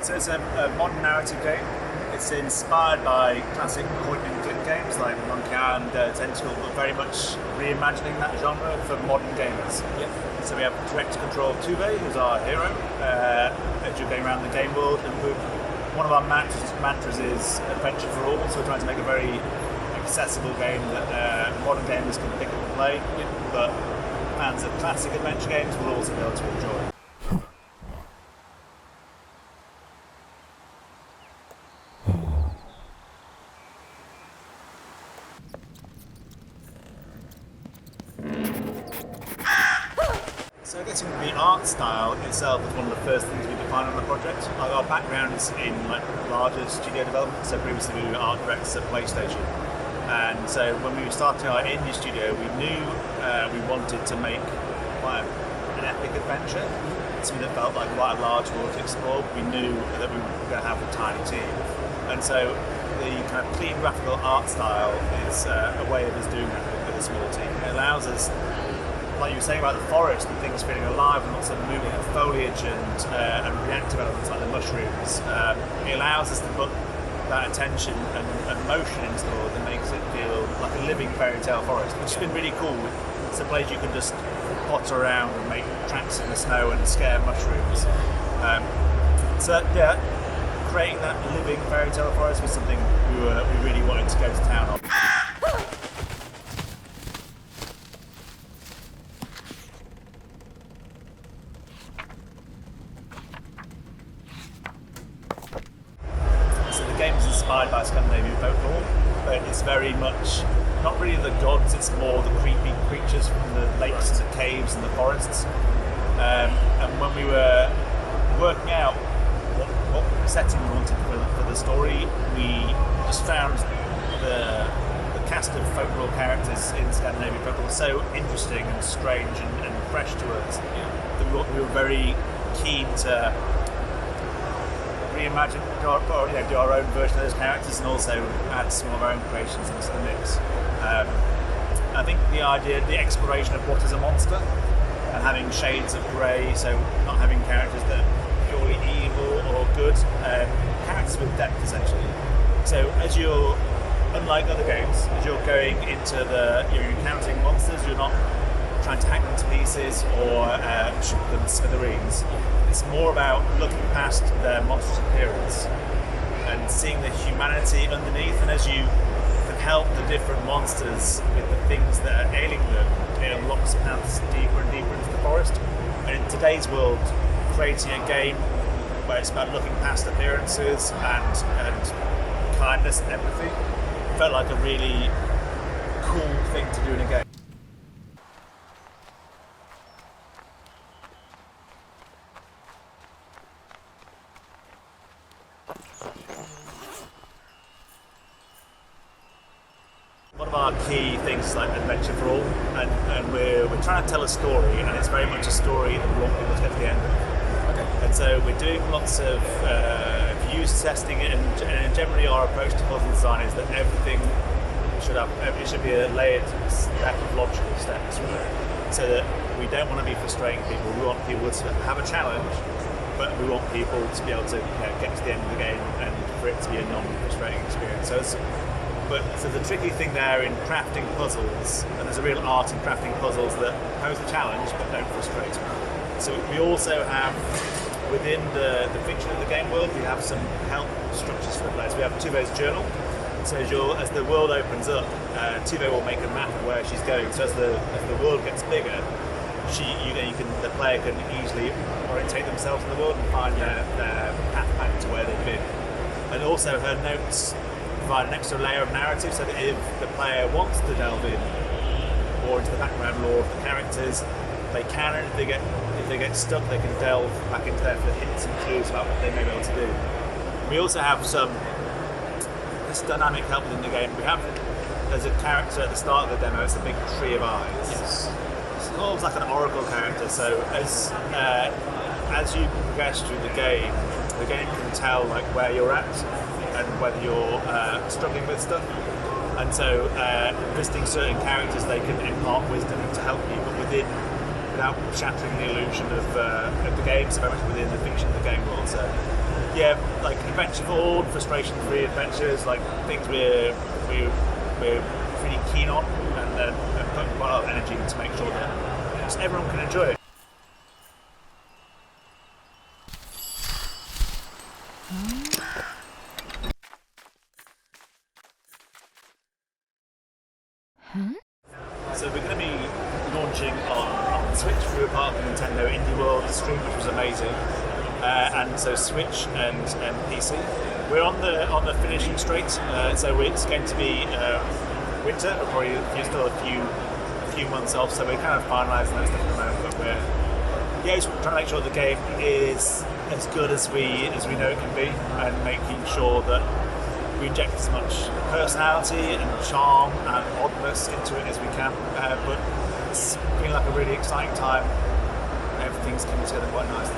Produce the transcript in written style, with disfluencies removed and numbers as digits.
So it's a modern narrative game. It's inspired by classic point-and-click games like Monkey Island, Tentacle, but very much reimagining that genre for modern gamers. Yep. So we have direct-to-control Tuve, who's our hero, as you're going around the game world, and one of our mantras is adventure for all, so we're trying to make a very accessible game that modern gamers can pick up and play, but fans of classic adventure games will also be able to enjoy. So I guess the art style itself is one of the first things we defined on the project. Our background's in larger studio development, so previously we were art directors at PlayStation. And so when we were starting our indie studio, we knew we wanted to make quite an epic adventure, something that felt like quite a large world to explore. We knew that we were going to have a tiny team. And so the kind of clean graphical art style is a way of us doing that with a small team. It allows us, like you were saying about the forest and things feeling alive and lots of moving foliage and reactive elements like the mushrooms, it allows us to put that attention and motion into the world that makes it feel like a living fairy tale forest, which has been really cool. It's a place you can just potter around and make tracks in the snow and scare mushrooms. Creating that living fairy tale forest was something we really wanted to go to town on. The game is inspired by Scandinavian folklore, but it's very much not really the gods, it's more the creepy creatures from the lakes and the caves and the forests. And when we were working out what setting we wanted for the story, we just found the cast of folklore characters in Scandinavian folklore so interesting and strange and fresh to us that we were very keen to reimagine, do our own version of those characters, and also add some of our own creations into the mix. I think the idea, the exploration of what is a monster, and having shades of grey, so not having characters that are purely evil or good, characters with depth essentially. So as you're, unlike other games, as you're going into you're encountering monsters, you're not trying to hack them to pieces or shoot them to smithereens. It's more about looking past their monstrous appearance and seeing the humanity underneath, and as you can help the different monsters with the things that are ailing them, it unlocks paths deeper and deeper into the forest. And in today's world, creating a game where it's about looking past appearances and kindness and empathy felt like a really cool thing to do in a game. One of our key things is like adventure for all, and we're trying to tell a story, and it's very much a story that we want people to get to the end of. Okay. And so we're doing lots of user testing, and generally our approach to puzzle design is that everything should be a layered stack of logical steps, right? So that we don't want to be frustrating people. We want people to have a challenge, but we want people to be able to get to the end of the game and for it to be a non-frustrating experience. So the tricky thing there in crafting puzzles, and there's a real art in crafting puzzles that pose a challenge but don't frustrate. So we also have, within the fiction of the game world, we have some help structures for the players. We have Tuve's journal. So as the world opens up, Tuve will make a map of where she's going. So as the world gets bigger, the player can easily orientate themselves in the world and find their path back to where they've been. And also her notes provide an extra layer of narrative, so that if the player wants to delve in more into the background lore of the characters, they can, and if they get stuck, they can delve back into there for hints and clues about what they may be able to do. We also have this dynamic help within the game. There's a character at the start of the demo, it's a big tree of eyes. Yes. It's almost like an oracle character, so as you progress through the game can tell like where you're at and whether you're struggling with stuff. And so visiting certain characters, they can impart wisdom to help you, but without shattering the illusion of the game, so very much within the fiction of the game world. So yeah, like adventure-full, frustration-free adventures, like things we're pretty keen on, and putting quite a lot of energy to make sure that just everyone can enjoy it. So we're going to be launching on Switch. We were part of the Nintendo Indie World stream, which was amazing. And so Switch and PC. We're on the finishing straight, so it's going to be winter. We're probably still a few months off, so we're kind of finalising that stuff at the moment. But we're just trying to make sure the game is as good as we know it can be, and making sure that we inject as much personality and charm and oddness into it as we can. But it's been like a really exciting time. Everything's coming together quite nicely.